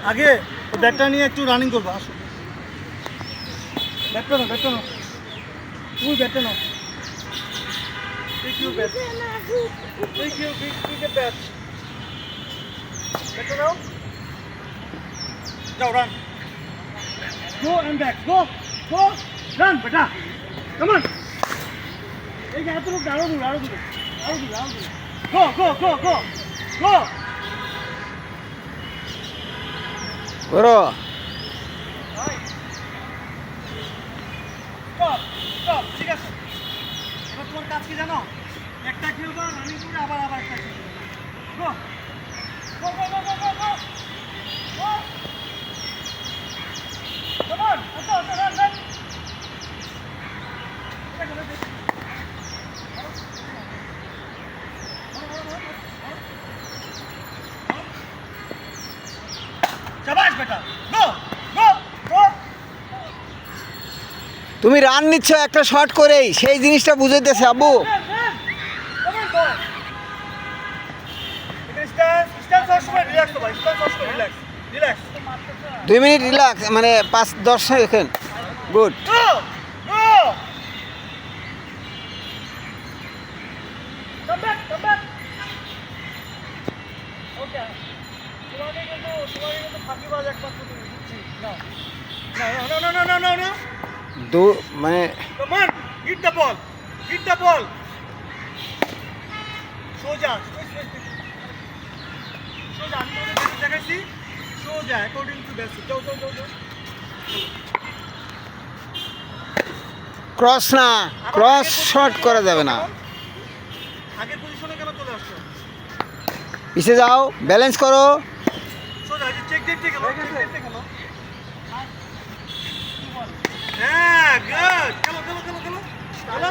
আগে ব্যাটটা নিয়ে একটু রানিং করবো। আসো, ব্যাটটা নাও তুমি ব্যাটটা নাও। Take your bat. Take your big bat. Batটা নাও, যাও run. Go and back. Go. Run, beta. Come on. এই যে এত লোক আরো দূর। Go. করো। Stop. ঠিক আছে। এবার তোমার কাজ কি জানো? একটা খেলবা, রানিং করে আবার একটা খেলবা। Go. Come on. Run. शाबाश बेटा, go. তুমি রান নিচ্ছ একটা শট করেই, সেই জিনিসটা বুঝাইতেছে আব্বু। Come on, boy. Stand সবসময় রিল্যাক্স তো ভাই, রিল্যাক্স। 2 মিনিট রিল্যাক্স, মানে 5-10 second. Good. Go. Come back. Okay. তোমাকে কিন্তু ফাঁকিবাজ একমাত্র তুমি দিচ্ছি। No. মানে Come on, hit the ball. সোজা, আমি তোমাদের ব্যাটে দেখাচ্ছি। সোজা, according to basic. যাও। ক্রস শট করা যাবে না। আগের পজিশনে কেন চলে আসছো? পিছে যাও, ব্যালেন্স করো। সোজা, চেক খেলো। হ্যাঁ, গুড। খেলো।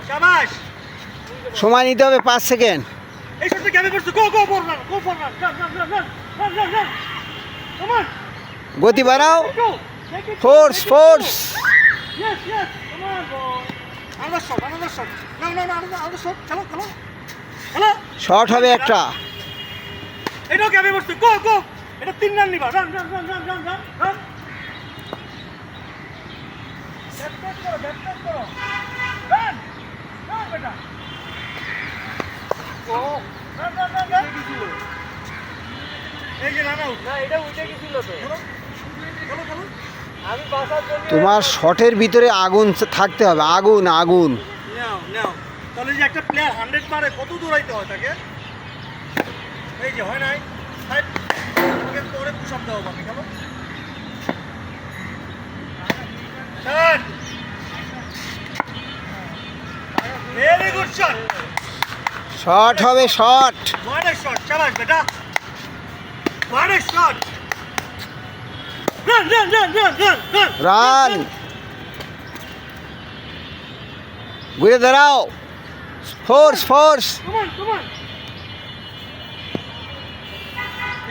শাবাশ। সময় নিতে হবে 5 সেকেন্ড। এই শটটা ক্যামে পড়ছে। Go for run. Run. Come on. গতি বাড়াও, Go. Take it. Force. Yes. Come on, boy. Another shot. No, another shot. খেলো। শট হবে একটা। এটাও ক্যামে পড়ছে। Go. এটা 3 রান নিবা। রান। ব্যাট করো। রান বেটা। ও রান। এই যে রান আউট। না, এটা উঠে গেছিল তো। খেলো। আমি বাসার জন্য তোমার শটের ভিতরে আগুন থাকতে হবে, আগুন। নাও। তাহলে যে একটা প্লেয়ার 100 মারে কত দৌড়াইতে হয় তাকে? এই যে হয় নাই। সাইড থেকে পরে পুশ আপ দাও বাকি। খেলো। Shot. Very good shot. Shot হবে, শট। What a shot. শাবাশ বেটা। What a shot. Run. Run. ঘুরে দাঁড়াও, ফোর্স। Come on.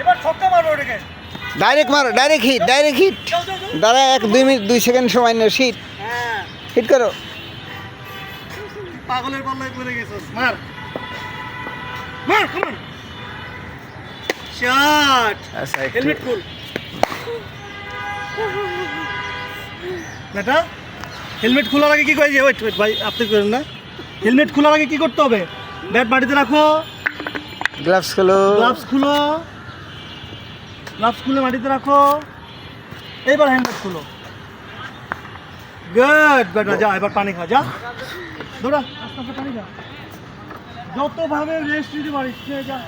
এবার ছক্কা মারো ওটাকে। ডাইরেক্ট মারো, ডাইরেক্ট হিট। যাও। দাঁড়া, 1-2 মিনিট 2 সেকেন্ড সময় নেই। হ্যাঁ, হিট করো। পাগলের বল্লায় পড়ে গেছিস। মার। Come on. Shot. হেলমেট খুল। বেটা, হেলমেট খোলার আগে কি কই যে ওয়েট ভাই, আপনি করেন না। হেলমেট খোলার আগে কি করতে হবে? ব্যাট মাটিতে রাখো। গ্লাভস খোলো। গ্লাভস খুলে মাটিতে রাখো। এইবার হেলমেট খুলো। গুড বেটা, যা এবার পানি খা। যা দৌড়া, আস্তে পানি খা। যতভাবে রেস্ট নিতে পারিস যা।